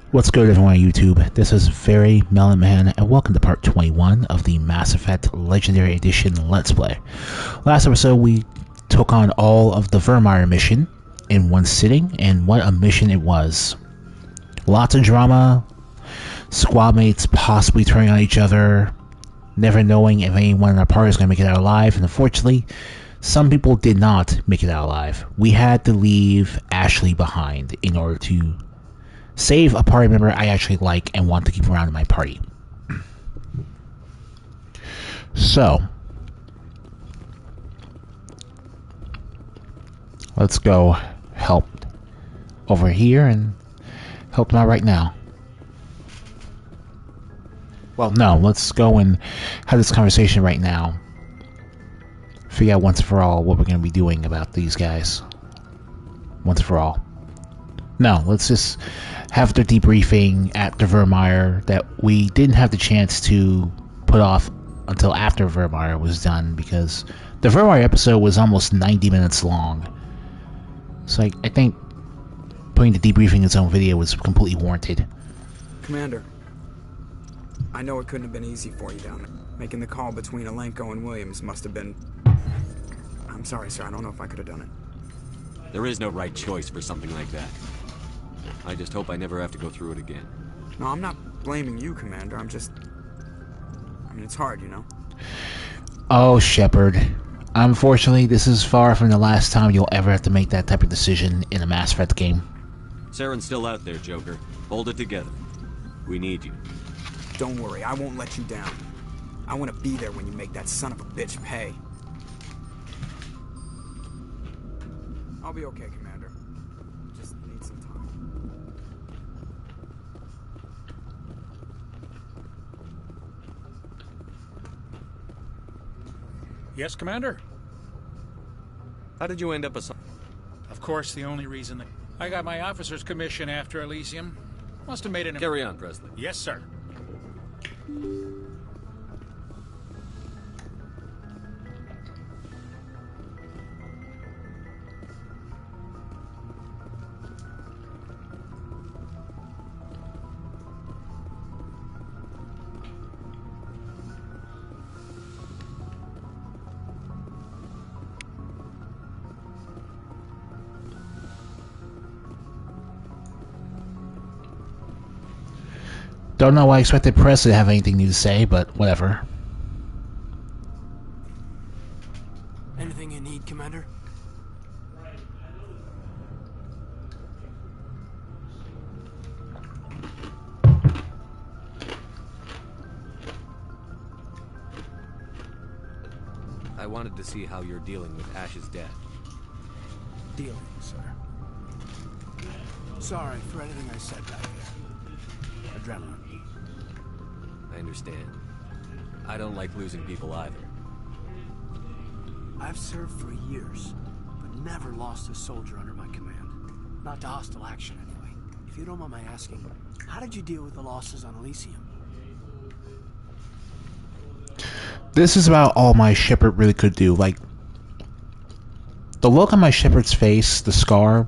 What's good, everyone on YouTube? This is Very Melon Man, and welcome to part 21 of the Mass Effect Legendary Edition Let's Play. Last episode, we took on all of the Vermeer mission in one sitting, and what a mission it was. Lots of drama, squad mates possibly turning on each other, never knowing if anyone in our party is going to make it out alive, and unfortunately, some people did not make it out alive. We had to leave Ashley behind in order to save a party member I actually like and want to keep around in my party. So, let's go help over here and help them out right now. Well, no, let's go and have this conversation right now. Figure out once for all what we're going to be doing about these guys. Once for all. No, let's just have the debriefing at the Vermeer that we didn't have the chance to put off until after Vermeer was done, because the Vermeer episode was almost 90 minutes long. So I think putting the debriefing in its own video was completely warranted. Commander, I know it couldn't have been easy for you down there. Making the call between Alenko and Williams must have been... I'm sorry, sir. I don't know if I could have done it. There is no right choice for something like that. I just hope I never have to go through it again. No, I'm not blaming you, Commander. I'm just... I mean, it's hard, you know? Oh, Shepard. Unfortunately, this is far from the last time you'll ever have to make that type of decision in a Mass Effect game. Saren's still out there, Joker. Hold it together. We need you. Don't worry, I won't let you down. I want to be there when you make that son of a bitch pay. I'll be okay, Commander. Just need some time. Yes, Commander? How did you end up Of course, the only reason that I got my officer's commission after Elysium must have made an... Carry on, Presley. Yes, sir. Don't know why I expected Presley to have anything new to say, but whatever. Anything you need, Commander? I wanted to see how you're dealing with Ash's death. Dealing, sir. Sorry for anything I said back there. Adrenaline. I understand. I don't like losing people either. I've served for years, but never lost a soldier under my command. Not to hostile action, anyway. If you don't mind my asking, how did you deal with the losses on Elysium? This is about all my Shepard really could do. Like, the look on my Shepard's face, the scar,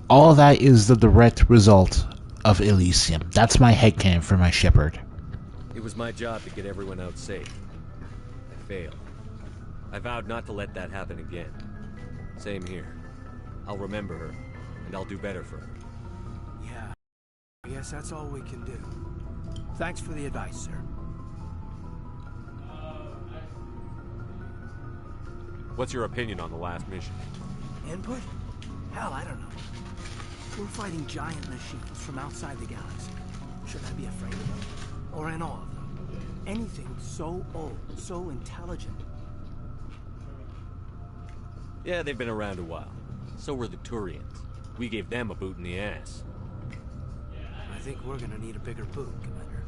all of that is the direct result of Elysium. That's my headcanon for my Shepard. It was my job to get everyone out safe. I failed. I vowed not to let that happen again. Same here. I'll remember her, and I'll do better for her. Yeah. I guess that's all we can do. Thanks for the advice, sir. What's your opinion on the last mission? Input? Hell, I don't know. We're fighting giant machines from outside the galaxy. Should I be afraid of them? Or in awe of them? Anything so old, so intelligent. Yeah, they've been around a while. So were the Turians. We gave them a boot in the ass. I think we're gonna need a bigger boot, Commander.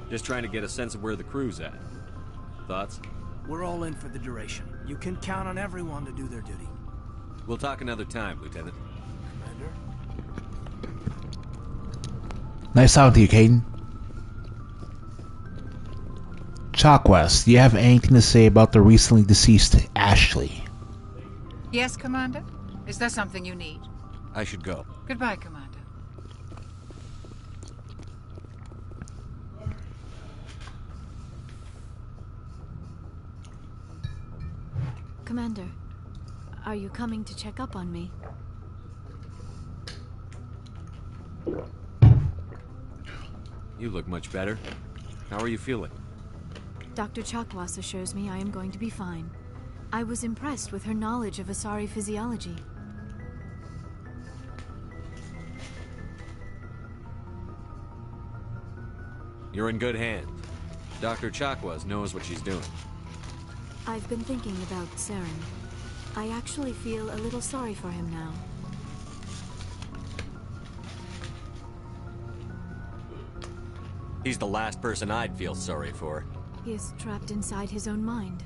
Just trying to get a sense of where the crew's at. Thoughts? We're all in for the duration. You can count on everyone to do their duty. We'll talk another time, Lieutenant. Commander? Nice talking to you, Caden. Chalkwest, do you have anything to say about the recently deceased Ashley? Yes, Commander? Is there something you need? I should go. Goodbye, Commander. Commander, are you coming to check up on me? You look much better. How are you feeling? Dr. Chakwas assures me I am going to be fine. I was impressed with her knowledge of Asari physiology. You're in good hands. Dr. Chakwas knows what she's doing. I've been thinking about Saren. I actually feel a little sorry for him now. He's the last person I'd feel sorry for. He is trapped inside his own mind.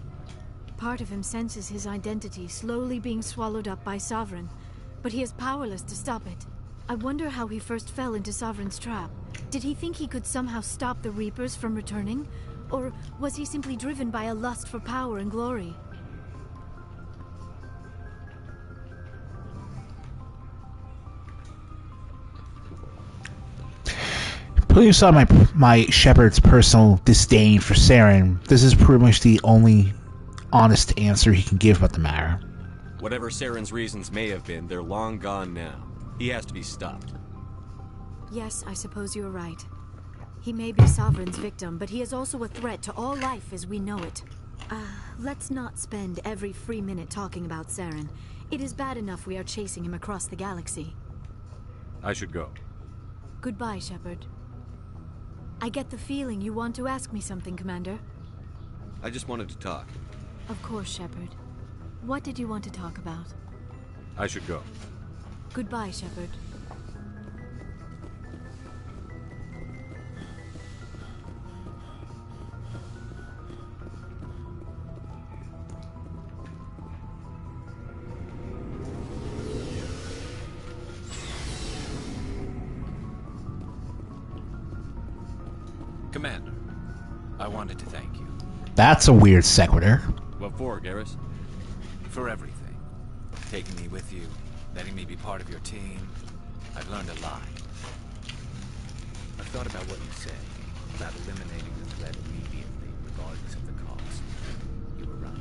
Part of him senses his identity slowly being swallowed up by Sovereign, but he is powerless to stop it. I wonder how he first fell into Sovereign's trap. Did he think he could somehow stop the Reapers from returning? Or was he simply driven by a lust for power and glory? Putting aside my Shepard's personal disdain for Saren, this is pretty much the only honest answer he can give about the matter. Whatever Saren's reasons may have been, they're long gone now. He has to be stopped. Yes, I suppose you're right. He may be Sovereign's victim, but he is also a threat to all life as we know it. Let's not spend every free minute talking about Saren. It is bad enough we are chasing him across the galaxy. I should go. Goodbye, Shepard. I get the feeling you want to ask me something, Commander. I just wanted to talk. Of course, Shepard. What did you want to talk about? I should go. Goodbye, Shepard. Commander, I wanted to thank you. That's a weird sequitur. What for, Garrus? For everything. Taking me with you, letting me be part of your team. I've learned a lot. I've thought about what you say, about eliminating the threat immediately, regardless of the cost. You were right.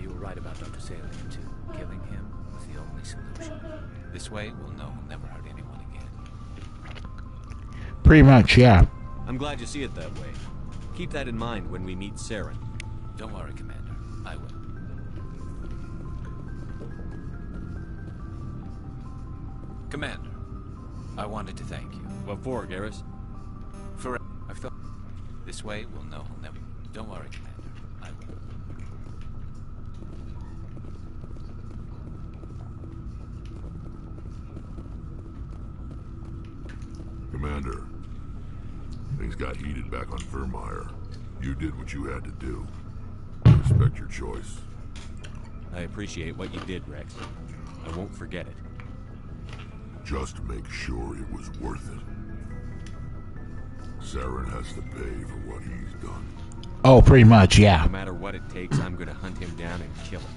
You were right about Dr. Salian, too. Killing him was the only solution. This way, we'll know he'll never hurt anyone again. Pretty much, yeah. I'm glad you see it that way. Keep that in mind when we meet Saren. Don't worry, Commander. I will. Commander, I wanted to thank you. What for, Garrus? For I've thought this way we'll know he'll never. Don't worry, Commander. I will. Commander, things got heated back on Vermeer. You did what you had to do. I respect your choice. I appreciate what you did, Rex. I won't forget it. Just make sure it was worth it. Saren has to pay for what he's done. Oh, pretty much, yeah. No matter what it takes, I'm gonna hunt him down and kill him.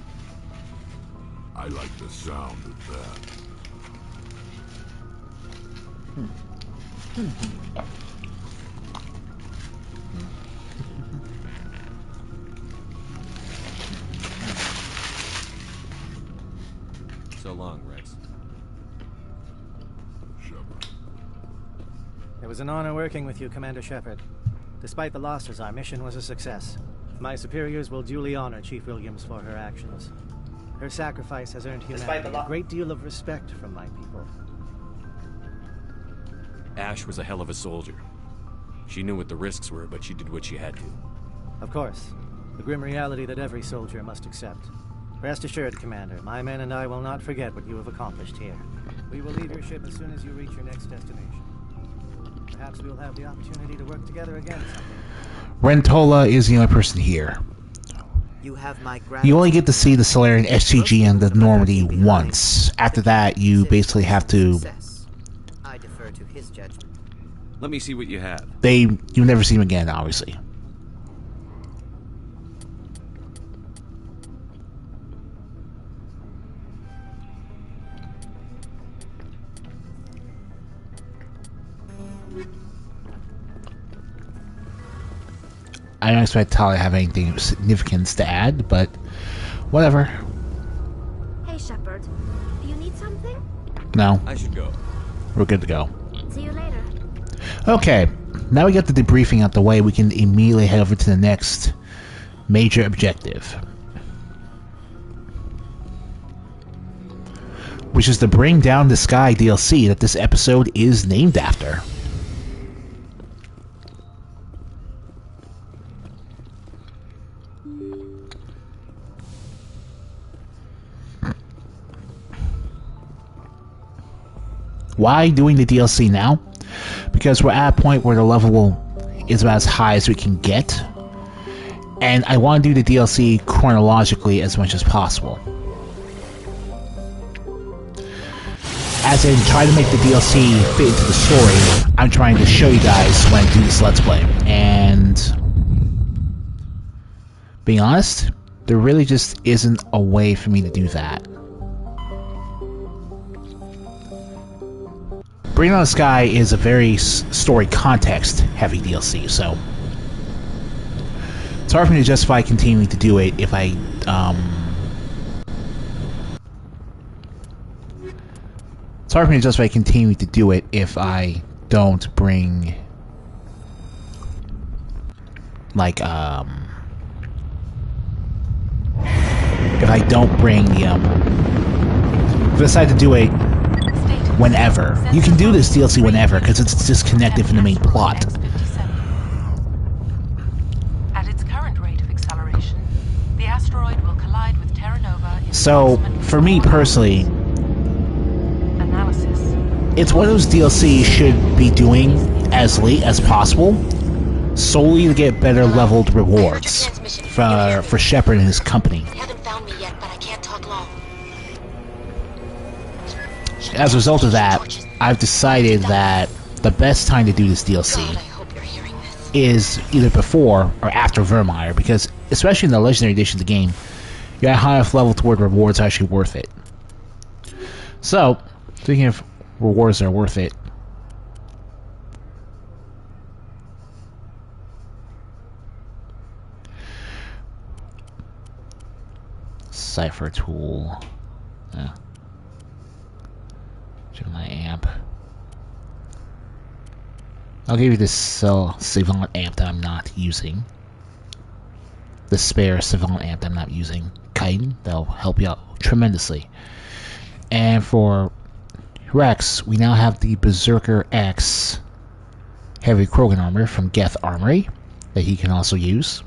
I like the sound of that. So long, Rex. Shepard. It was an honor working with you, Commander Shepard. Despite the losses, our mission was a success. My superiors will duly honor Chief Williams for her actions. Her sacrifice has earned humanity a great deal of respect from my people. Ash was a hell of a soldier. She knew what the risks were, but she did what she had to. Of course, the grim reality that every soldier must accept. Rest assured, Commander, my men and I will not forget what you have accomplished here. We will leave your ship as soon as you reach your next destination. Perhaps we will have the opportunity to work together again someday. Rentola is the only person here. You have my You only get to see the Solarian SCG and the Normandy once. After that, you basically have to... I defer to his judgment. Let me see what you have. You never see them again, obviously. I don't expect Talia to have anything of significance to add, but whatever. Hey, Shepard. Do you need something? No. I should go. We're good to go. See you later. Okay, now we got the debriefing out the way, we can immediately head over to the next major objective, which is the Bring Down the Sky DLC that this episode is named after. Why doing the DLC now? Because we're at a point where the level is about as high as we can get, and I want to do the DLC chronologically as much as possible. As in, try to make the DLC fit into the story, I'm trying to show you guys when I do this Let's Play. And being honest, there really just isn't a way for me to do that. Bring Down the Sky is a very story context heavy DLC, so it's hard for me to justify continuing to do it if I it's hard for me to justify continuing to do it if I don't bring like if I don't bring the if I decide to do it whenever. You can do this DLC whenever, because it's disconnected from the main plot. At its current rate of acceleration, the asteroid will collide with Terra Nova. So, for me personally, it's one of those DLC should be doing as late as possible, solely to get better leveled rewards for Shepard and his company. As a result of that, I've decided that the best time to do this DLC is either before or after Vermeer, because especially in the Legendary Edition of the game, you're at a high enough level toward rewards are actually worth it. So, speaking of rewards that are worth it, Cipher tool. My amp. I'll give you this Savant amp that I'm not using. The spare Savant amp that I'm not using. Chitin, that'll help you out tremendously. And for Rex, we now have the Berserker X Heavy Krogan armor from Geth Armory that he can also use.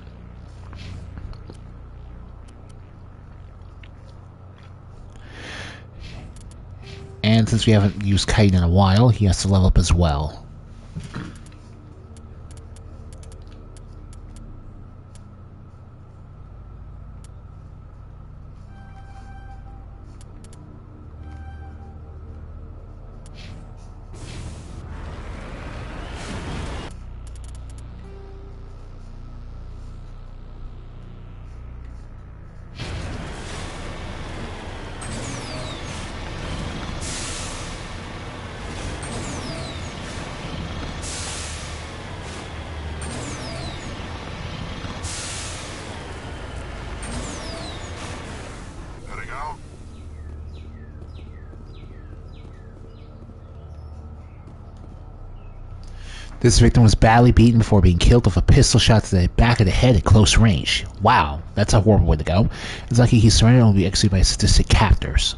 And since we haven't used Chitin in a while, he has to level up as well. This victim was badly beaten before being killed with a pistol shot to the back of the head at close range. Wow, that's a horrible way to go. It's lucky he surrendered and will be executed by sadistic captors.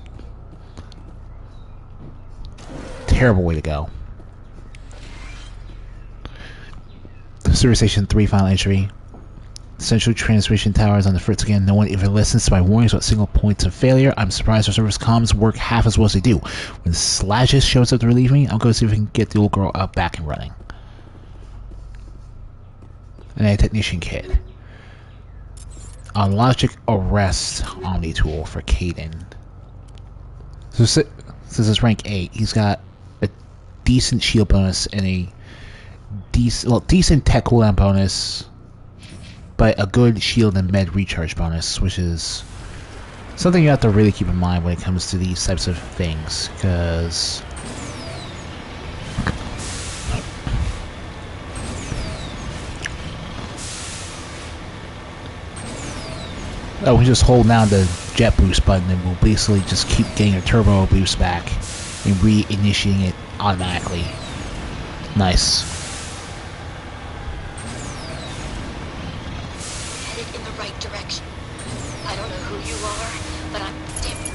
Terrible way to go. Service Station 3 final entry. Central transmission tower is on the fritz again. No one even listens to my warnings about single points of failure. I'm surprised our service comms work half as well as they do. When Slashes shows up to relieve me, I'll go see if we can get the old girl out back and running. And a technician kit. On Logic Arrest Omni tool for Caden. So this is rank 8. He's got a decent shield bonus and a decent tech cooldown bonus, but a good shield and med recharge bonus, which is something you have to really keep in mind when it comes to these types of things, because Oh, we just hold down the jet boost button and we'll basically just keep getting a turbo boost back and reinitiating it automatically. Nice. Headed in the right direction. I don't know who you are, but I'm damn.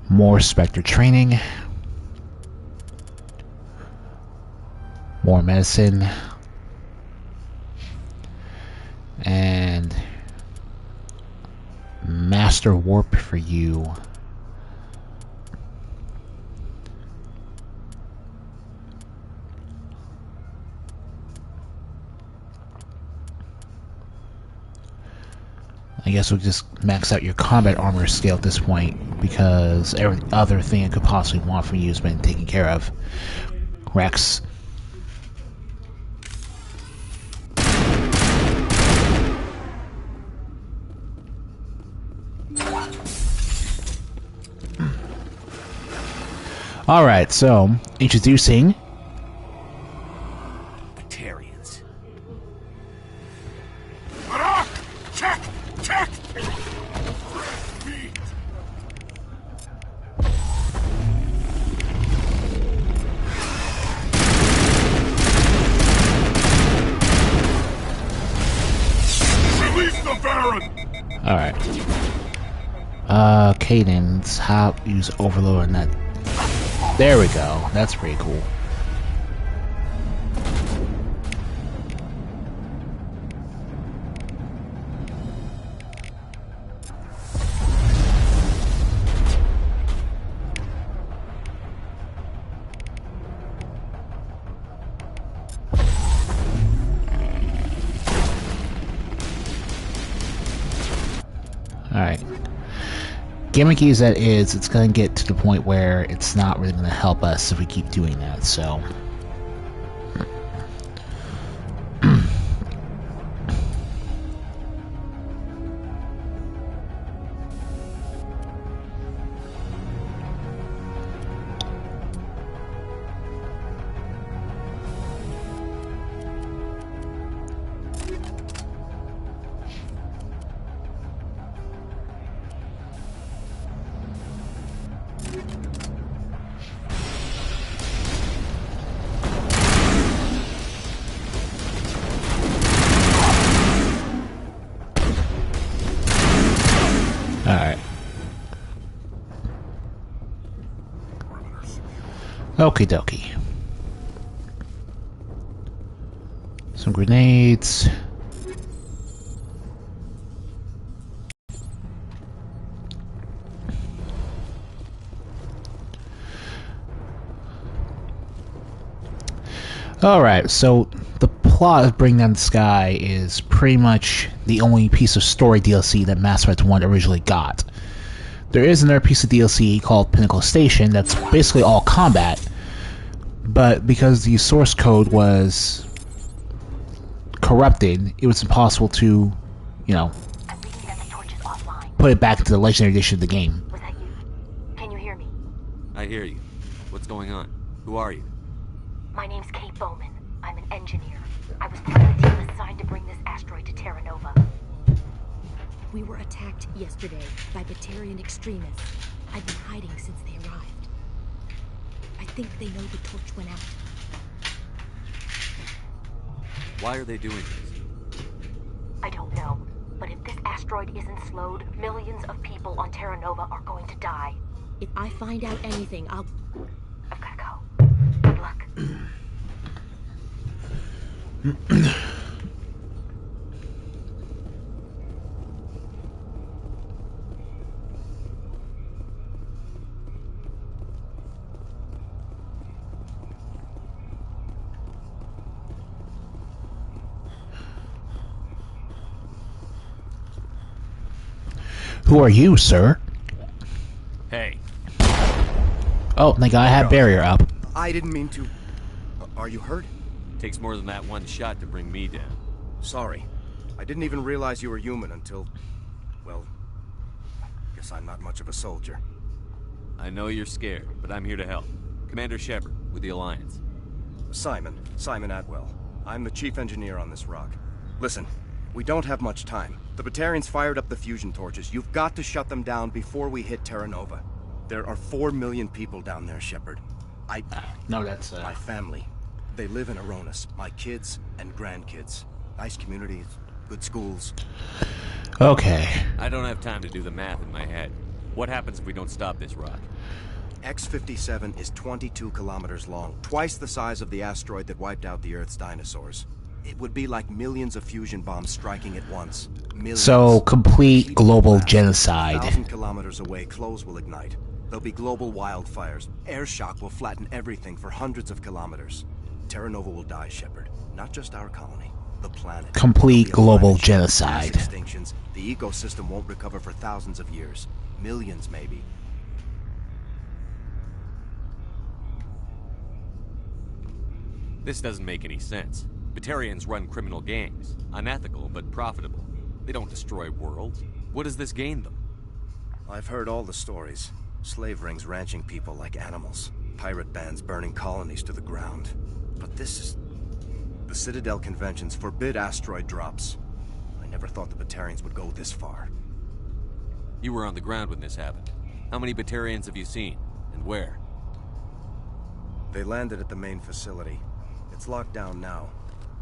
More Spectre training. More medicine. And Master Warp for you. I guess we'll just max out your combat armor skill at this point, because every other thing I could possibly want from you has been taken care of. Rex. Alright, so, introducing Batarians. Check! Release the Baron! Alright. Cadence, how use overload on that. There we go. That's pretty cool. Alright. Gimmicky as that is, it's going to get to the point where it's not really going to help us if we keep doing that, so... Alright. Okie dokie. Some grenades. Alright, so the plot of Bring Down the Sky is pretty much the only piece of story DLC that Mass Effect 1 originally got. There is another piece of DLC called Pinnacle Station that's basically all combat, but because the source code was corrupted, it was impossible to, you know, put it back into the Legendary Edition of the game. Was that you? Can you hear me? I hear you. What's going on? Who are you? My name's Kate Bowman. I'm an engineer. I was part of the team assigned to bring this asteroid to Terra Nova. We were attacked yesterday by Batarian extremists. I've been hiding since they arrived. I think they know the torch went out. Why are they doing this? I don't know, but if this asteroid isn't slowed, millions of people on Terra Nova are going to die. If I find out anything, I've gotta go. Good luck. Who are you, sir? Hey. Oh, the guy had barrier up. I didn't mean to. Are you hurt? Takes more than that one shot to bring me down. Sorry. I didn't even realize you were human until... well, guess I'm not much of a soldier. I know you're scared, but I'm here to help. Commander Shepard, with the Alliance. Simon Atwell. I'm the chief engineer on this rock. Listen, we don't have much time. The Batarians fired up the fusion torches. You've got to shut them down before we hit Terra Nova. There are 4 million people down there, Shepard. No, that's... My family. They live in Aronis. My kids and grandkids. Nice communities, good schools. Okay. I don't have time to do the math in my head. What happens if we don't stop this rock? X-57 is 22 kilometers long, twice the size of the asteroid that wiped out the Earth's dinosaurs. It would be like millions of fusion bombs striking at once. Millions. So, complete global genocide. 1,000 kilometers away, clothes will ignite. There'll be global wildfires. Air shock will flatten everything for hundreds of kilometers. Terra Nova will die, Shepard. Not just our colony, the planet. Complete global genocide. Mass extinctions. The ecosystem won't recover for thousands of years. Millions, maybe. This doesn't make any sense. Batarians run criminal gangs. Unethical, but profitable. They don't destroy worlds. What does this gain them? I've heard all the stories. Slave rings ranching people like animals. Pirate bands burning colonies to the ground. But this is... The Citadel conventions forbid asteroid drops. I never thought the Batarians would go this far. You were on the ground when this happened. How many Batarians have you seen? And where? They landed at the main facility. It's locked down now.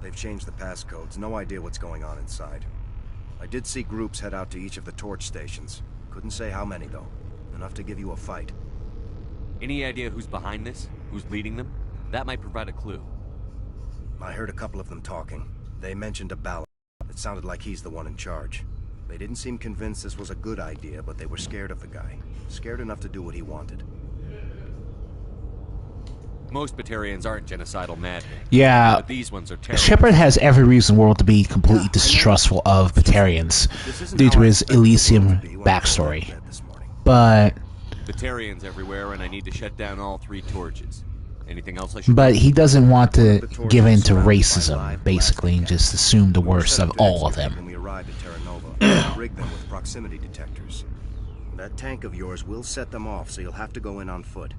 They've changed the passcodes. No idea what's going on inside. I did see groups head out to each of the torch stations. Couldn't say how many, though. Enough to give you a fight. Any idea who's behind this? Who's leading them? That might provide a clue. I heard a couple of them talking. They mentioned a ballad. It sounded like he's the one in charge. They didn't seem convinced this was a good idea, but they were scared of the guy. Scared enough to do what he wanted. Most Batarians aren't genocidal madmen. Yeah, but these ones are terrible. Shepard has every reason in the world to be completely distrustful of Batarians due to his Elysium backstory. But... Batarians everywhere, and I need to shut down all 3 torches. Anything else I should... But he doesn't want to give in to racism, basically, and just assume the worst of all of them. When we arrived at Terra Nova, rig them with proximity detectors. That tank of yours will set them off, so you'll have to go in on foot.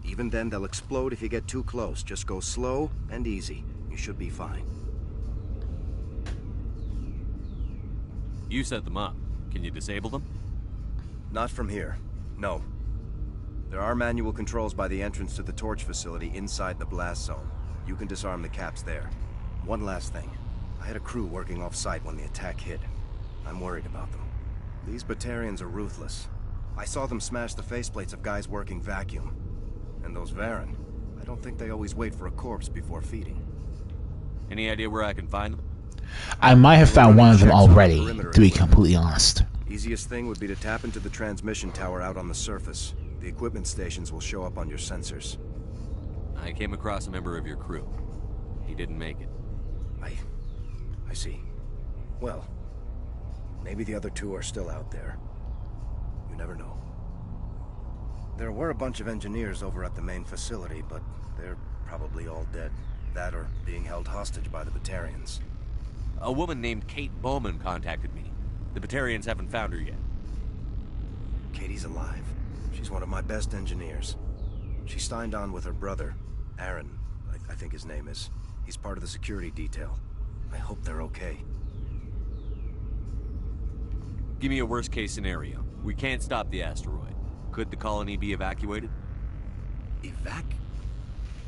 Even then, they'll explode if you get too close. Just go slow and easy. You should be fine. You set them up. Can you disable them? Not from here. No. There are manual controls by the entrance to the torch facility inside the blast zone. You can disarm the caps there. One last thing. I had a crew working off-site when the attack hit. I'm worried about them. These Batarians are ruthless. I saw them smash the faceplates of guys working vacuum. And those Varen, I don't think they always wait for a corpse before feeding. Any idea where I can find them? I might have found one of them already, to be completely honest. Easiest thing would be to tap into the transmission tower out on the surface. The equipment stations will show up on your sensors. I came across a member of your crew. He didn't make it. I see. Well, maybe the other 2 are still out there. You never know. There were a bunch of engineers over at the main facility, but they're probably all dead. That or being held hostage by the Batarians. A woman named Kate Bowman contacted me. The Batarians haven't found her yet. Katie's alive. She's one of my best engineers. She signed on with her brother, Aaron, I think his name is. He's part of the security detail. I hope they're okay. Give me a worst-case scenario. We can't stop the asteroid. Could the colony be evacuated?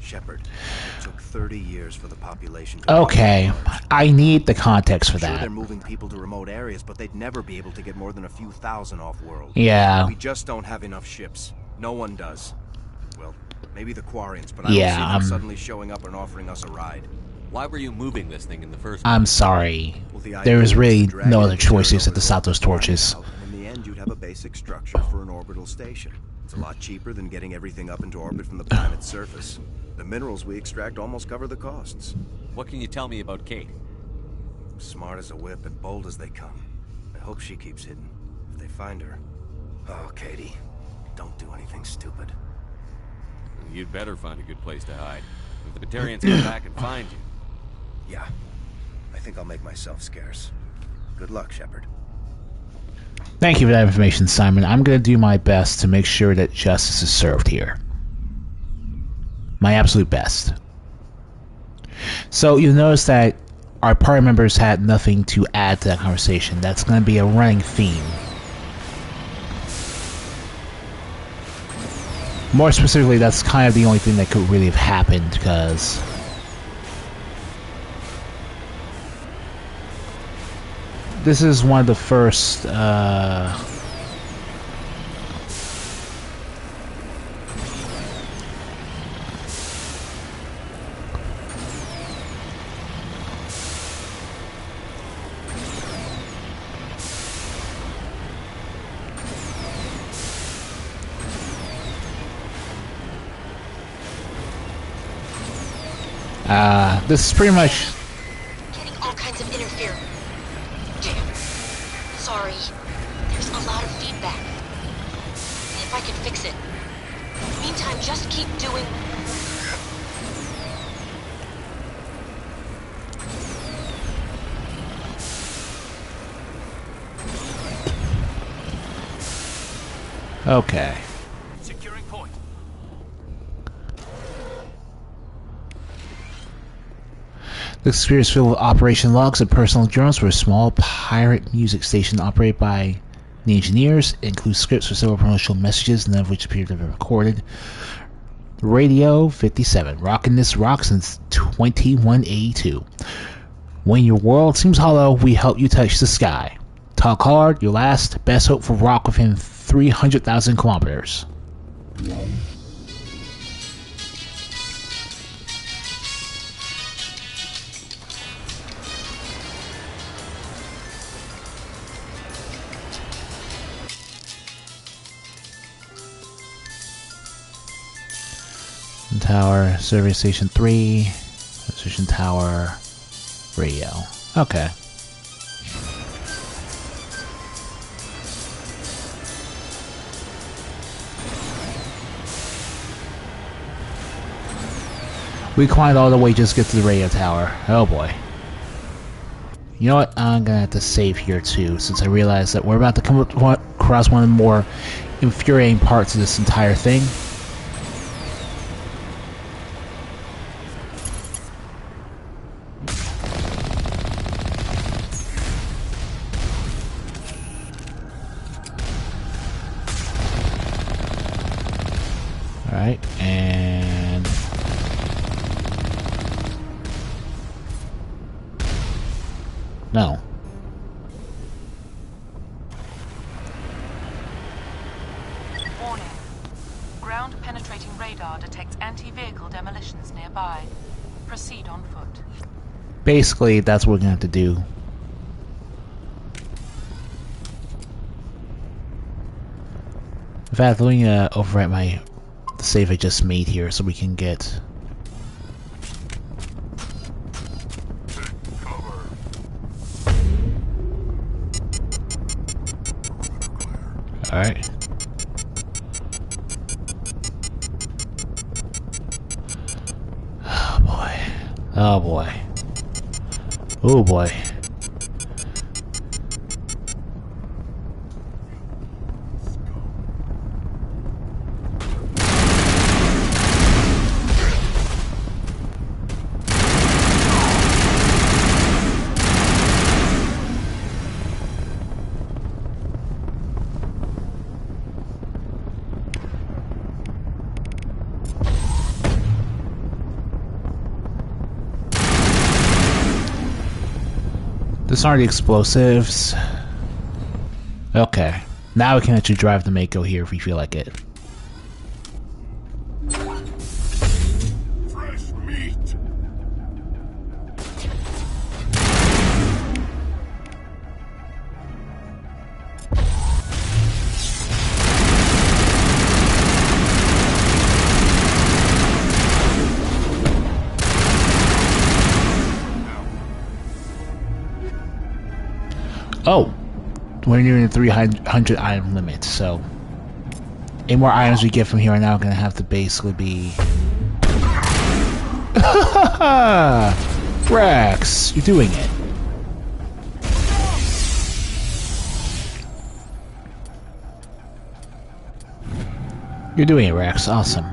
Shepard, it took 30 years for the population to... Okay, I need the context for Sure, that. they're moving people to remote areas, but they'd never be able to get more than a few thousand off-world. Yeah. We just don't have enough ships. No one does. Well, maybe the Quarians, but I don't see them suddenly showing up and offering us a ride. Why were you moving this thing in the first place? I'm sorry. Well, the There was idea really to drag no it other into choice Terra except to Nova's stop those orbital torches. hideout, and in the end, you'd have a basic structure for an orbital station. It's a lot cheaper than getting everything up into orbit from the planet's surface. The minerals we extract almost cover the costs. What can you tell me about Kate? Smart as a whip and bold as they come. I hope she keeps hidden. If they find her... Oh, Katie, don't do anything stupid. You'd better find a good place to hide. If the Batarians come back and find you. Yeah, I think I'll make myself scarce. Good luck, Shepard. Thank you for that information, Simon. I'm going to do my best to make sure that justice is served here. My absolute best. So you'll notice that our party members had nothing to add to that conversation. That's going to be a running theme. More specifically, that's kind of the only thing that could really have happened, because this is one of the first this is pretty much... Getting all kinds of interference. Damn. Sorry. There's a lot of feedback. See if I can fix it. Meantime, just keep doing... Okay. Securing point. The experience filled with operation logs and personal journals for a small pirate music station operated by the engineers. It includes scripts for several promotional messages, none of which appear to have been recorded. Radio 57, rocking this rock since 2182. When your world seems hollow, we help you touch the sky. Talk hard, your last best hope for rock within 300,000 kilometers. Tower, survey station 3, station tower, radio. Okay. We climbed all the way just to get to the radio tower. Oh boy. You know what? I'm gonna have to save here too, since I realize that we're about to come across one of the more infuriating parts of this entire thing. Alright, and... no. Warning. Ground-penetrating radar detects anti-vehicle demolitions nearby. Proceed on foot. Basically, that's what we're gonna have to do. In fact, let me overwrite the save I just made here so we can get... Alright. Oh boy. Oh boy. Oh boy. These aren't the explosives. Okay. Now we can actually drive the Mako here if we feel like it. Fresh meat. Oh, we're nearing the 300 item limit, so any more items we get from here on out are gonna have to basically be. Rex, you're doing it. You're doing it, Rex. Awesome.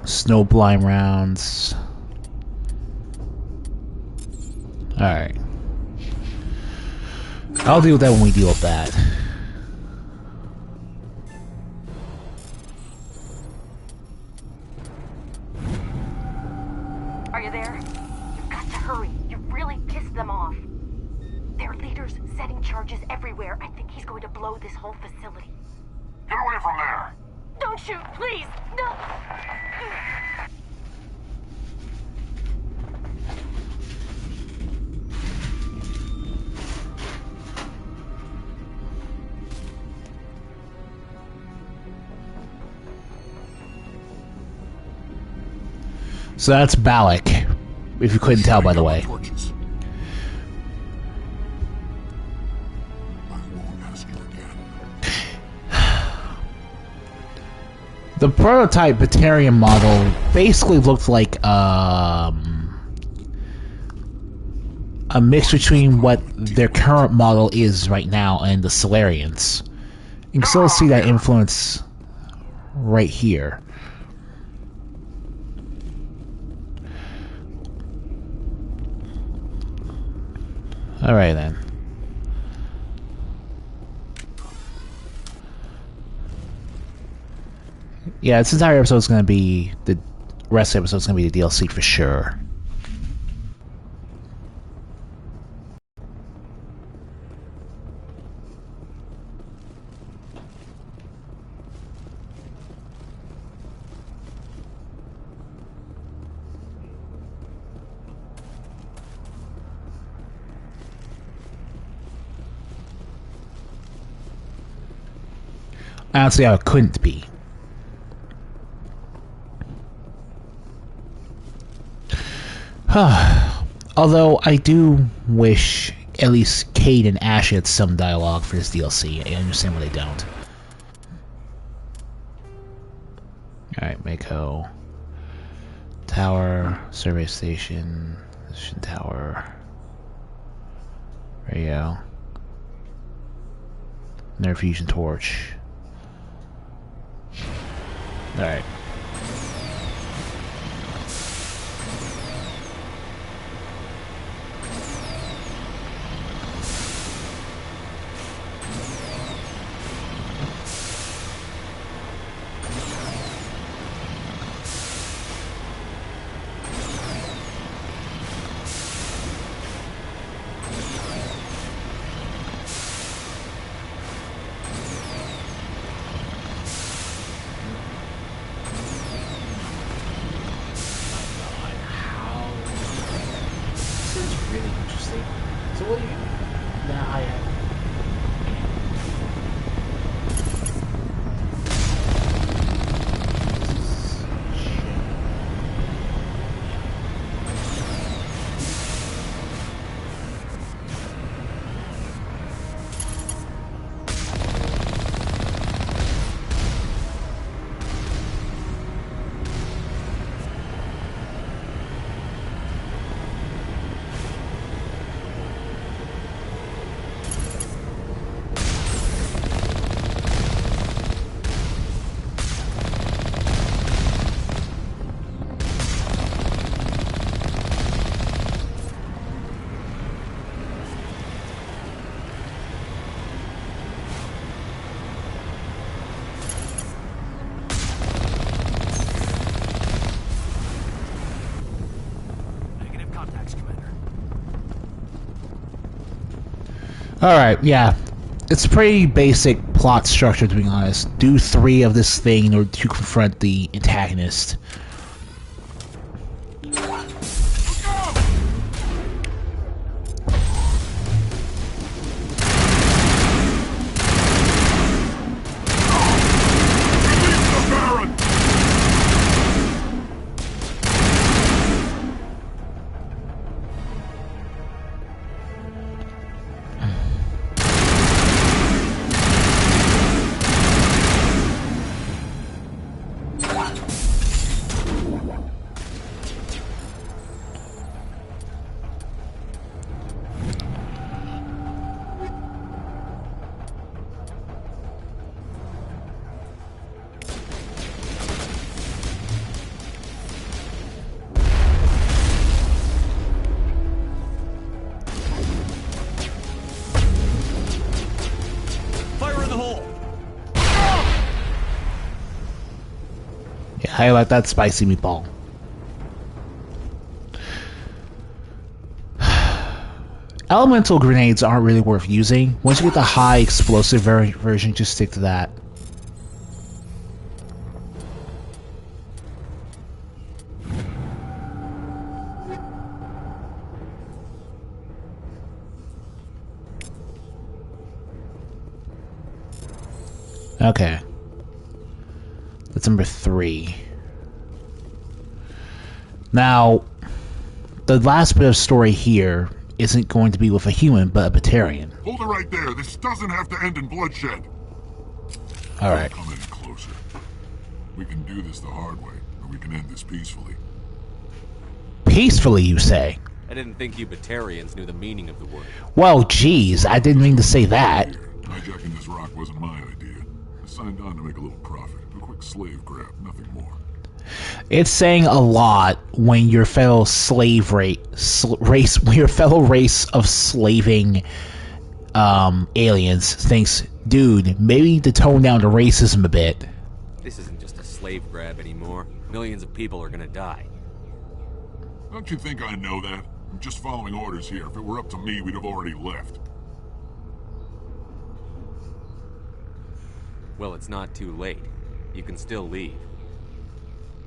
Snowblind rounds. Alright. I'll deal with that when we deal with that. Are you there? You've got to hurry. You really pissed them off. Their leader's setting charges everywhere. I think he's going to blow this whole facility. Get away from there! Don't shoot, please! No! So that's Balak, if you couldn't tell, by the way. The prototype Batarian model basically looked like a mix between what their current model is right now and the Solarians. You can still see that influence right here. Alright then. Yeah, this entire episode is going to be... the rest of the episode is going to be the DLC for sure. Honestly, it couldn't be. Although I do wish at least Cade and Ash had some dialogue for this DLC. I understand why they don't. Alright, Mako. Tower, survey station, mission tower. Radio. Nerve fusion torch. Alright. Really interesting. So what do you... Now I have... Alright, yeah. It's a pretty basic plot structure, to be honest. Do 3 of this thing in order to confront the antagonist. Yeah, how you like that spicy meatball? Elemental grenades aren't really worth using. Once you get the high explosive version, just stick to that. Okay. That's number 3. Now, the last bit of story here isn't going to be with a human, but a Batarian. Hold it right there. This doesn't have to end in bloodshed. Alright. Come in closer. We can do this the hard way, or we can end this peacefully. Peacefully, you say? I didn't think you Batarians knew the meaning of the word. Well, geez, I didn't mean to say that. Hijacking this rock wasn't my idea. I signed on to make a little profit. A quick slave grab, nothing more. It's saying a lot when your fellow slave when your fellow race of slaving aliens thinks, dude, maybe to tone down the racism a bit. This isn't just a slave grab anymore. Millions of people are gonna die. Don't you think I know that? I'm just following orders here. If it were up to me, we'd have already left. Well, it's not too late. You can still leave.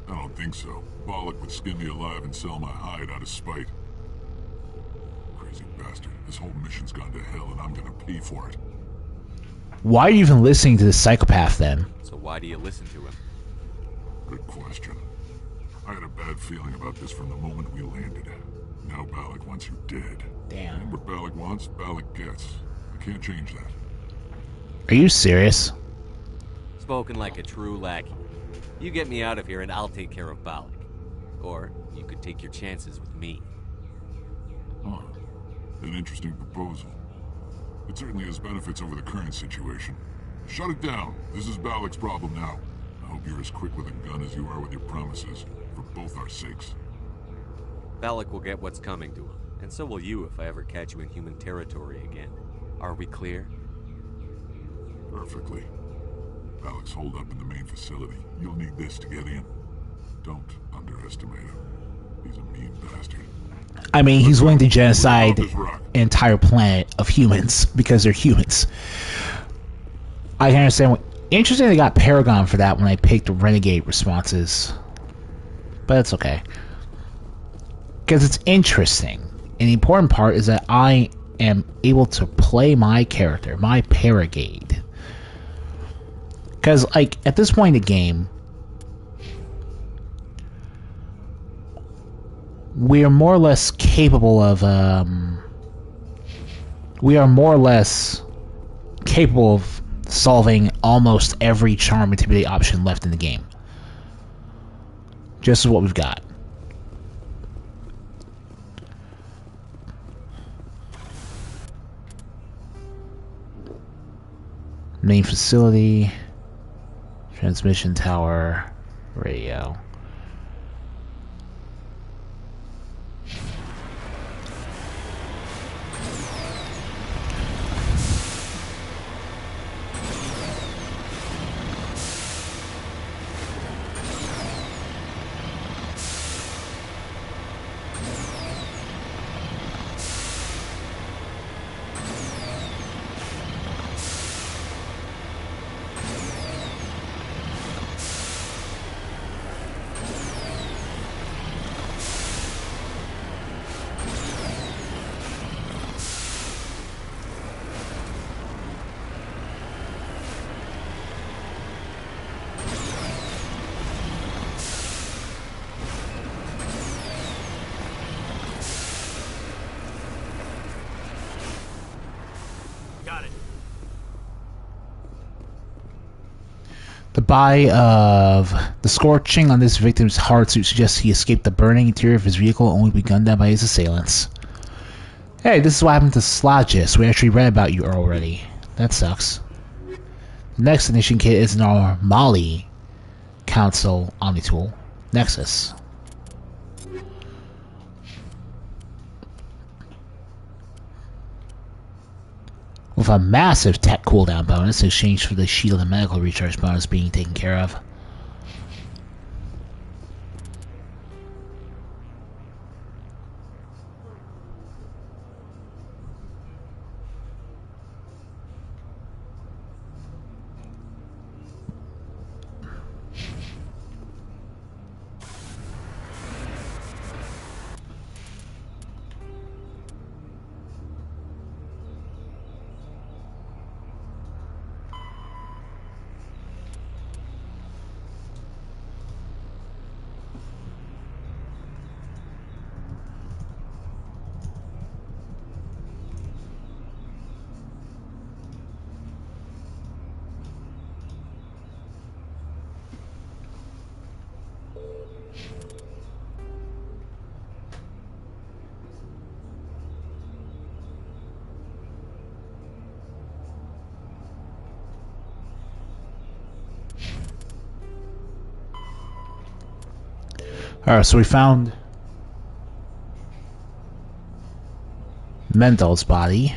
I don't think so. Bollock would skin me alive and sell my hide out of spite. Crazy bastard. This whole mission's gone to hell and I'm gonna pay for it. Why are you even listening to this psychopath then? So why do you listen to him? Good question. I had a bad feeling about this from the moment we landed. Now Bollock wants you dead. Damn. And what Bollock wants, Bollock gets. I can't change that. Are you serious? Spoken like a true lackey. You get me out of here and I'll take care of Bollock. Or you could take your chances with me. Huh. An interesting proposal. It certainly has benefits over the current situation. Shut it down. This is Bollock's problem now. I hope you're as quick with a gun as you are with your promises. For both our sakes. Bollock will get what's coming to him. And so will you if I ever catch you in human territory again. Are we clear? Perfectly. Bollock's holed up in the main facility. You'll need this to get in. Don't underestimate him. He's a mean bastard. I mean, he's willing to genocide an entire planet of humans because they're humans. I can understand. Interesting they got Paragon for that when I picked Renegade responses. But it's okay. Because it's interesting. And the important part is that I am able to play my character, my Paragade. Because, like, at this point in the game, we are more or less capable of, solving almost every charm intimidate option left in the game. Just as what we've got. Main facility. Transmission tower, radio. Goodbye of the scorching on this victim's hard suit suggests he escaped the burning interior of his vehicle only to be gunned down by his assailants. Hey, this is what happened to Slodgis. We actually read about you already. That sucks. The next ignition kit is an Armali Council Omnitool Nexus. With a massive tech cooldown bonus in exchange for the shield and medical recharge bonus being taken care of. Alright, so we found Mendel's body.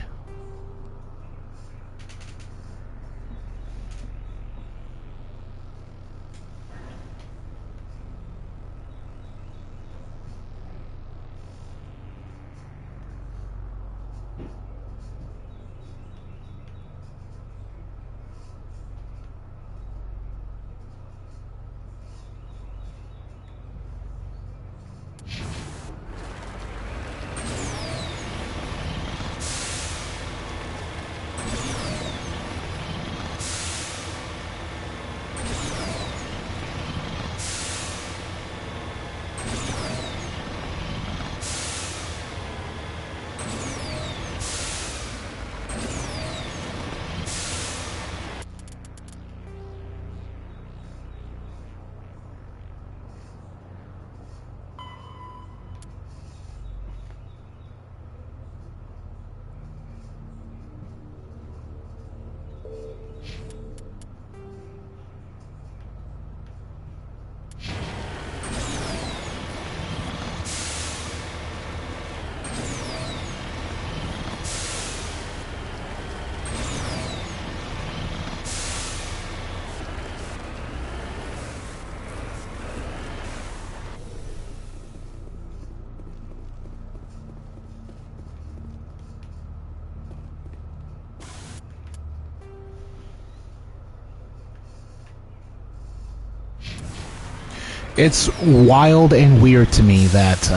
It's wild and weird to me that,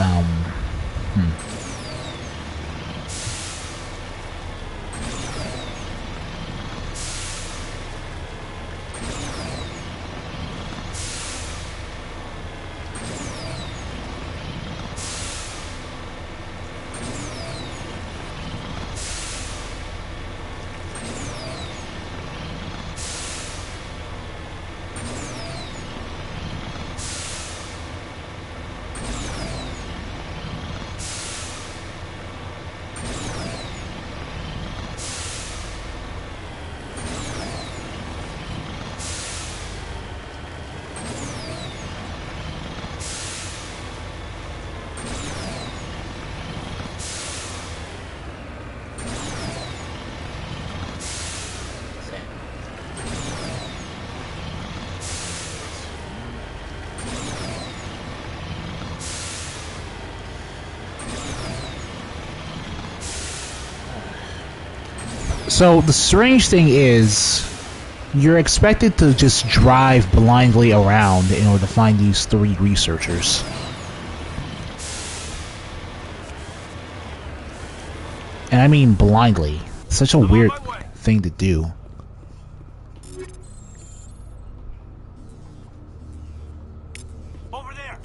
So the strange thing is, you're expected to just drive blindly around in order to find these three researchers. And I mean blindly. Such a weird thing to do. Over there.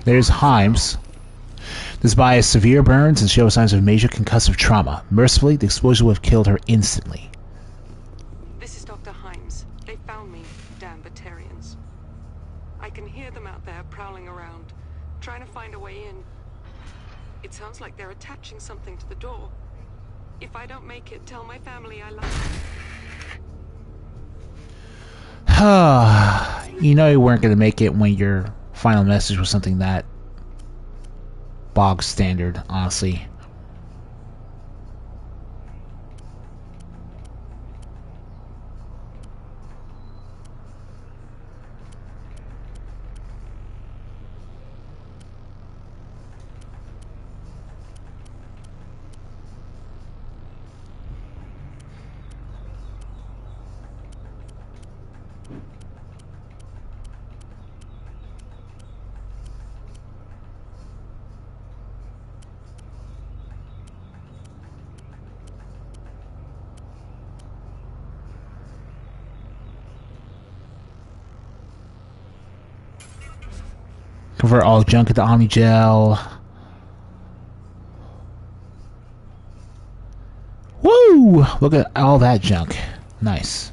There's Himes. This body has severe burns and shows signs of major concussive trauma. Mercifully, the explosion would have killed her instantly. damn Batarians. I can hear them out there prowling around, trying to find a way in. It sounds like they're attaching something to the door. If I don't make it, tell my family I love them. You know you weren't going to make it when your final message was something that bog standard, honestly. Convert all junk into Omnigel. Woo! Look at all that junk. Nice.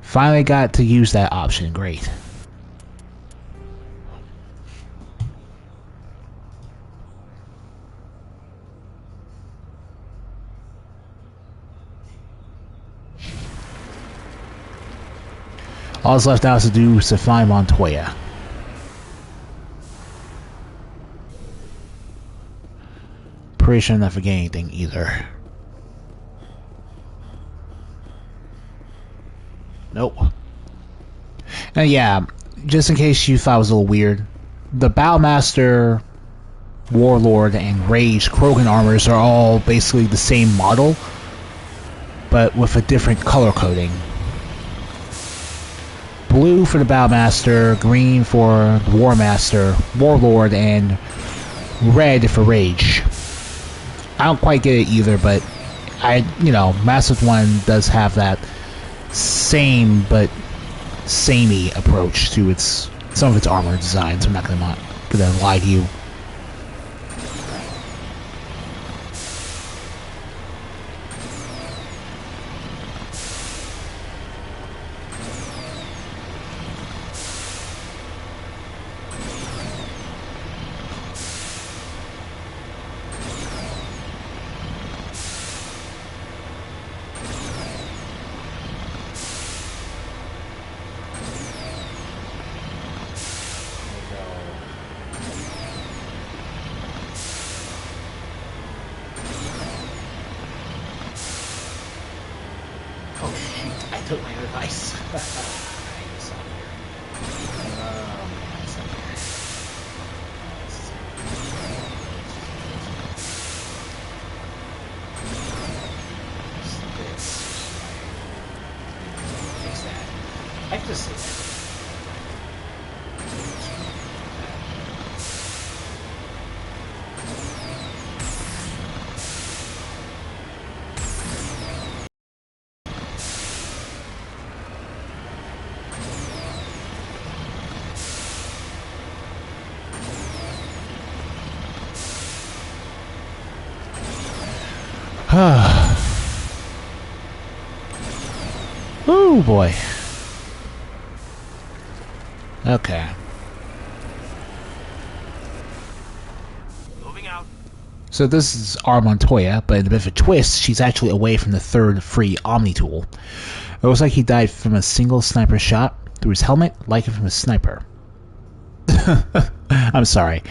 Finally got to use that option. Great. All that's left now is to do is to find Montoya. Pretty sure I'm not forgetting anything either. Nope. And yeah, just in case you thought it was a little weird, the Battlemaster, Warlord, and Rage Krogan armors are all basically the same model, but with a different color coding. Blue for the Battlemaster, green for the Warmaster, Warlord, and red for Rage. I don't quite get it either, but Massive One does have that same but samey approach to some of its armor designs. I'm not gonna lie to you. Took my advice. I can just say that. Oh boy. Okay. Moving out. So this is our Montoya, but in a bit of a twist, she's actually away from the third free Omni tool. It looks like he died from a single sniper shot through his helmet, like it from a sniper. I'm sorry.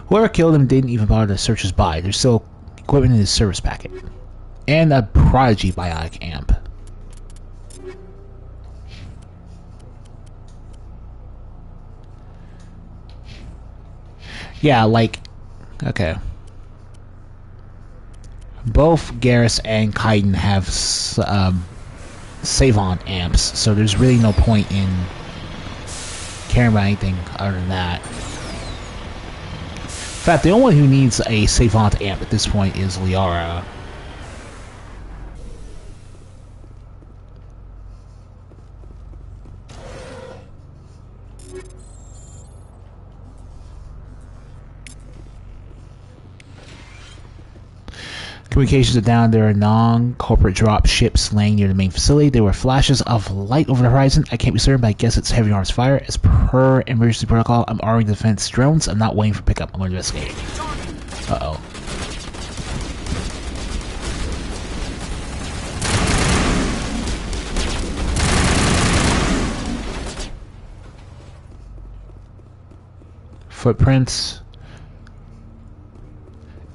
Whoever killed him didn't even bother to search his body. There's still equipment in his service packet. And a Prodigy Bionic Amp. Yeah, okay. Both Garrus and Kaiden have Savant amps, so there's really no point in caring about anything other than that. In fact, the only one who needs a Savant amp at this point is Liara. Communications are down. There are non-corporate drop ships laying near the main facility. There were flashes of light over the horizon. I can't be certain, but I guess it's heavy arms fire. As per emergency protocol, I'm arming the defense drones. I'm not waiting for pickup. I'm going to investigate. Uh-oh. Footprints.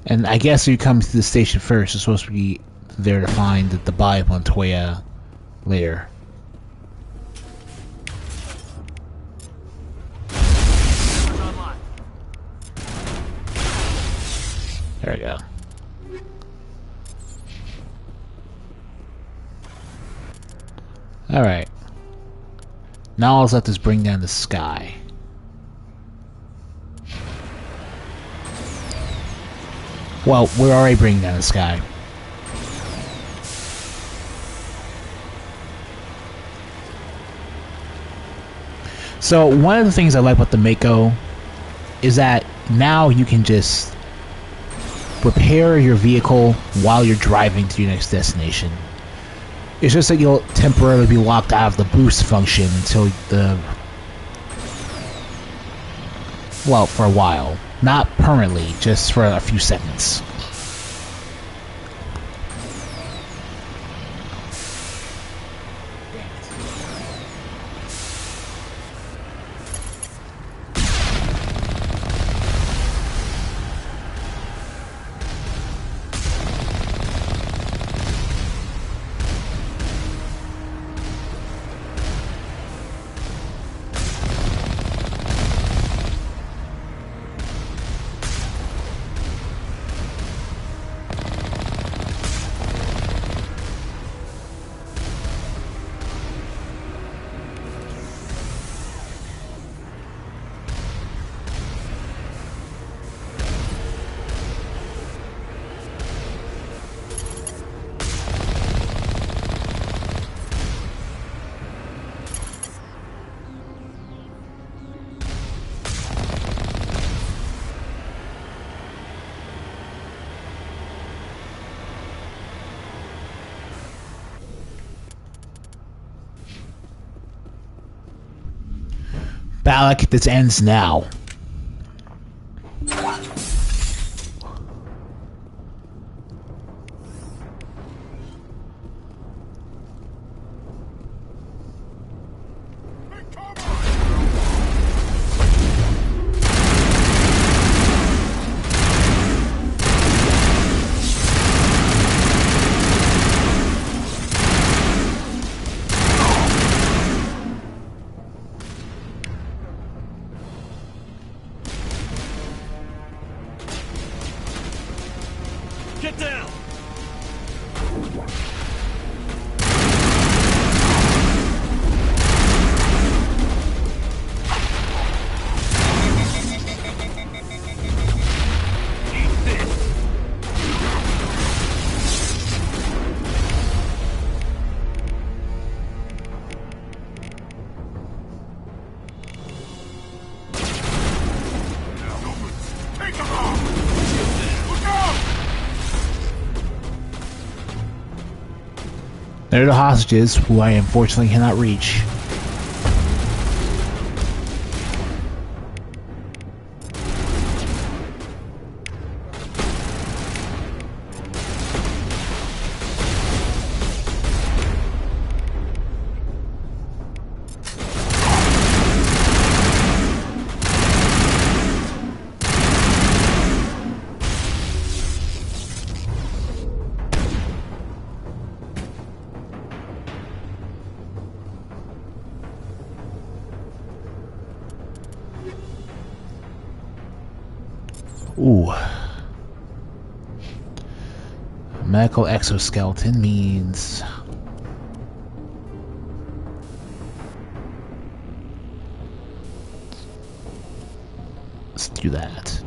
And I guess you come to the station first. You're supposed to be there to find the body of Montoya later. There we go. Alright. Now all that's left is bring down the sky. Well, we're already bringing down the sky. So one of the things I like about the Mako is that now you can just repair your vehicle while you're driving to your next destination. It's just that you'll temporarily be locked out of the boost function until well, for a while. Not permanently, just for a few seconds. Balak, this ends now. Get down! They're the hostages, who I unfortunately cannot reach. Ooh. Medical exoskeleton means... let's do that.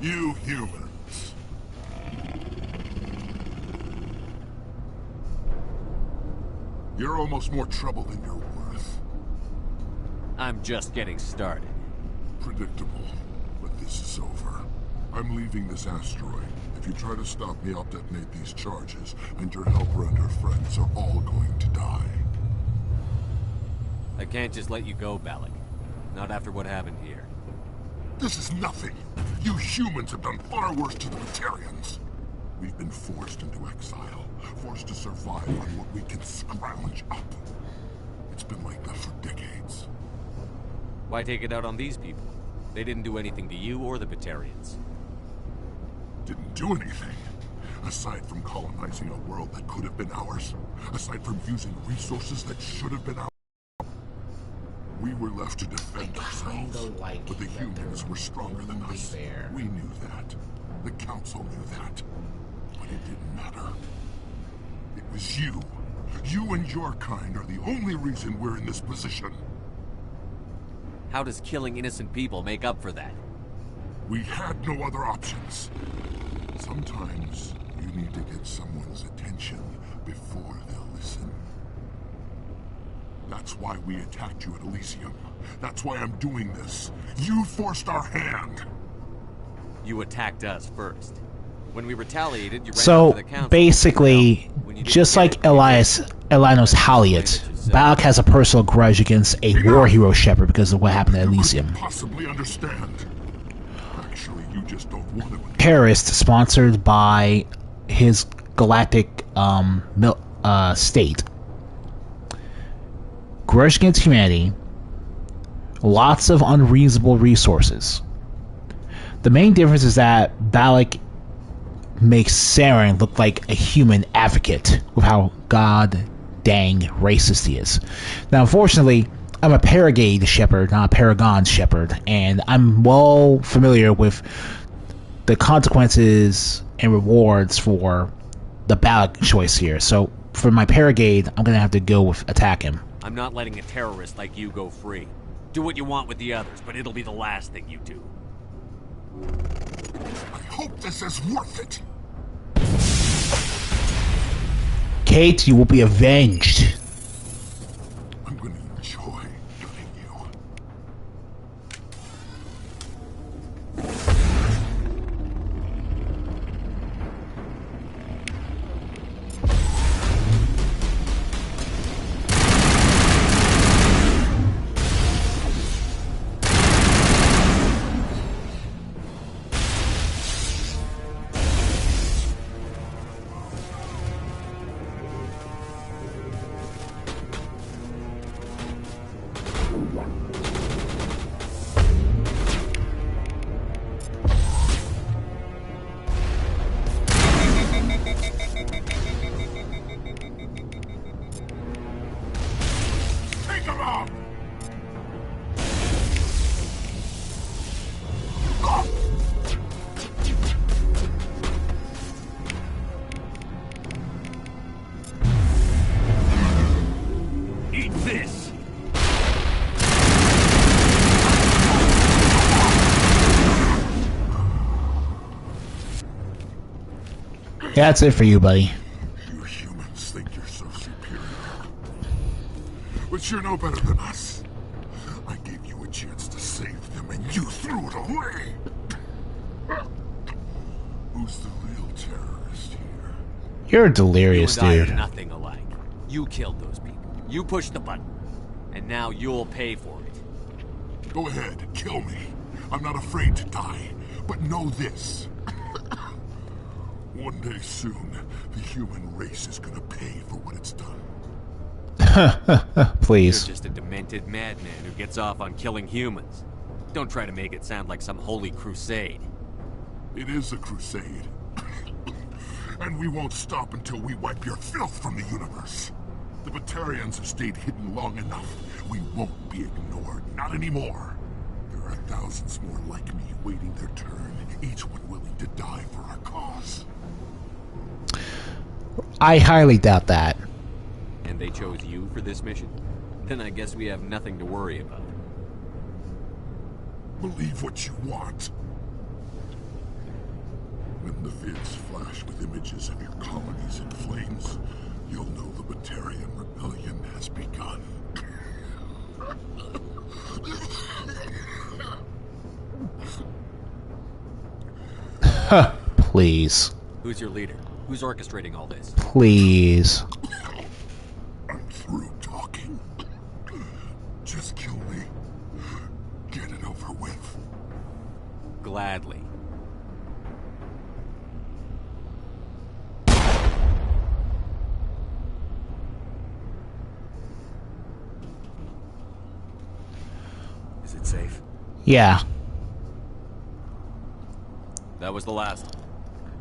You humans. You're almost more trouble than you're worth. I'm just getting started. Predictable, but this is over. I'm leaving this asteroid. If you try to stop me, I'll detonate these charges, and your helper and her friends are all going to die. I can't just let you go, Balak. Not after what happened here. This is nothing. You humans have done far worse to the Batarians. We've been forced into exile, forced to survive on what we can scrounge up. It's been like that for decades. Why take it out on these people? They didn't do anything to you or the Batarians. Didn't do anything. Aside from colonizing a world that could have been ours. Aside from using resources that should have been ours. We were left to defend ourselves, but the humans were stronger than us. We knew that. The Council knew that. But it didn't matter. It was you. You and your kind are the only reason we're in this position. How does killing innocent people make up for that? We had no other options. Sometimes you need to get someone's attention before they'll listen. That's why we attacked you at Elysium. That's why I'm doing this. You forced our hand. You attacked us first. When we retaliated, you ran So after the council. basically, just like Elinus Haliot, Balak has a personal grudge against a war hero Shepard because of what happened at Elysium. Possibly understand. Actually, you just don't want to. Terrorist sponsored by his galactic state. Grudge against humanity. Lots of unreasonable resources. The main difference is that Balak makes Saren look like a human advocate with how god dang racist he is. Now, unfortunately, I'm a Paragade Shepard, not a Paragon Shepard, and I'm well familiar with the consequences and rewards for the Balak choice here. So, for my Paragade, I'm going to have to go with attack him. I'm not letting a terrorist like you go free. Do what you want with the others, but it'll be the last thing you do. I hope this is worth it. Kate, you will be avenged. I'm going to enjoy gunning you. Yeah, that's it for you, buddy. You humans think you're so superior. But you're no better than us. I gave you a chance to save them, and you threw it away. Who's the real terrorist here? You're delirious, you and I dude. are nothing alike. You killed those people. You pushed the button. And now you'll pay for it. Go ahead, kill me. I'm not afraid to die. But know this. One day soon, the human race is gonna pay for what it's done. Please. You're just a demented madman who gets off on killing humans. Don't try to make it sound like some holy crusade. It is a crusade. And we won't stop until we wipe your filth from the universe. The Batarians have stayed hidden long enough. We won't be ignored, not anymore. There are thousands more like me waiting their turn, each one willing to die for our cause. I highly doubt that. And they chose you for this mission? Then I guess we have nothing to worry about. Believe what you want. When the vids flash with images of your colonies in flames, you'll know the Batarian rebellion has begun. Please. Who's your leader? Who's orchestrating all this? Please. I'm through talking. Just kill me. Get it over with. Gladly. Is it safe? Yeah. That was the last.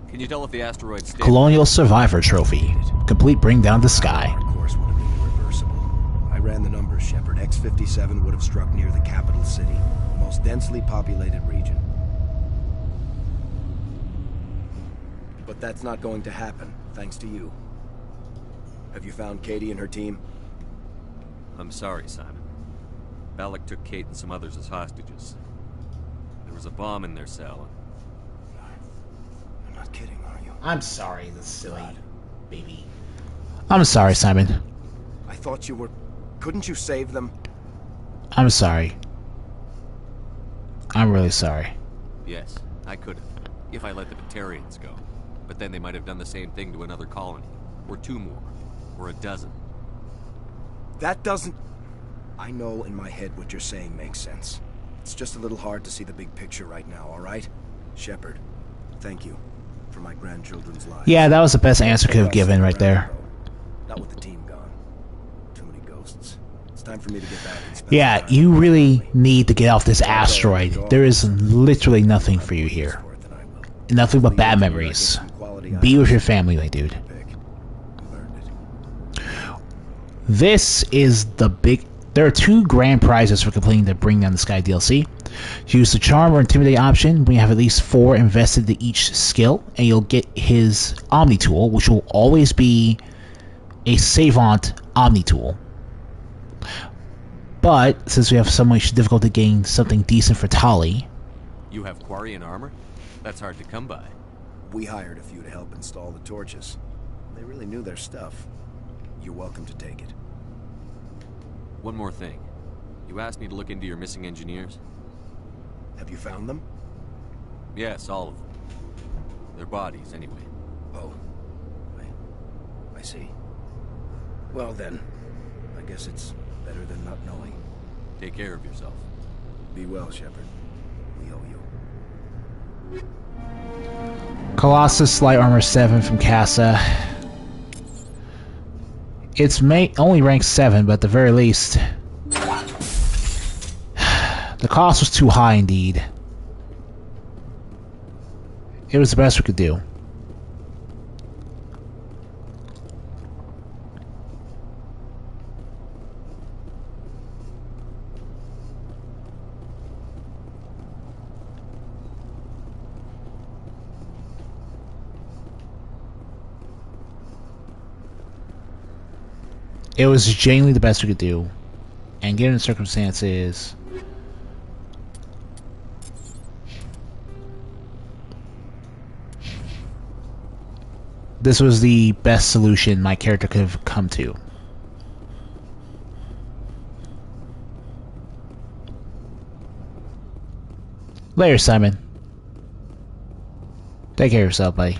Can you tell if the asteroid's stable? Colonial Survivor Trophy. Complete bring down the sky. Our course would have been irreversible. I ran the numbers, Shepard. X-57 would have struck near the capital city, the most densely populated region. But that's not going to happen, thanks to you. Have you found Katie and her team? I'm sorry, Simon. Balak took Kate and some others as hostages. There was a bomb in their cell. You're not kidding, are you? I'm sorry, this silly baby. I'm sorry, Simon. I thought you were... Couldn't you save them? I'm sorry. I'm really sorry. Yes, I could have, if I let the Batarians go. But then they might have done the same thing to another colony. Or two more. Or a dozen. That doesn't... I know in my head what you're saying makes sense. It's just a little hard to see the big picture right now, alright? Shepard, thank you for my grandchildren's lives. Yeah, that was the best answer could have given right there. Not with the team gone. Too many ghosts. It's time for me to get back and spend Yeah, some time you with my really family. need to get off this asteroid. There is literally nothing for you here. Nothing but bad memories. Be with your family, my dude. This is the big... There are two grand prizes for completing the Bring Down the Sky DLC. Use the Charm or Intimidate option when you have at least 4 invested in each skill, and you'll get his Omni Tool, which will always be a Savant Omni Tool. But, since we have so much difficulty getting something decent for Tali... You have Quarian armor? That's hard to come by. We hired a few to help install the torches. They really knew their stuff. You're welcome to take it. One more thing. You asked me to look into your missing engineers? Have you found them? Yes, all of them. Their bodies, anyway. Oh. I see. Well then, I guess it's better than not knowing. Take care of yourself. Be well, Shepard. We owe you. Colossus Light Armor 7 from Casa. It's only ranked 7, but at the very least... The cost was too high indeed. It was the best we could do. It was genuinely the best we could do. And given the circumstances... This was the best solution my character could have come to. Later, Simon. Take care of yourself, buddy.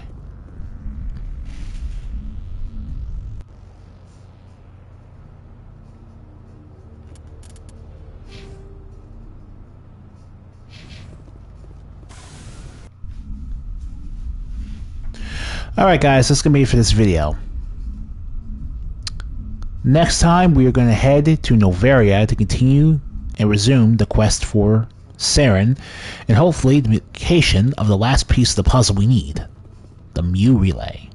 Alright guys, that's going to be it for this video. Next time we are going to head to Novaria to continue and resume the quest for Saren, and hopefully the location of the last piece of the puzzle we need, the Mu Relay.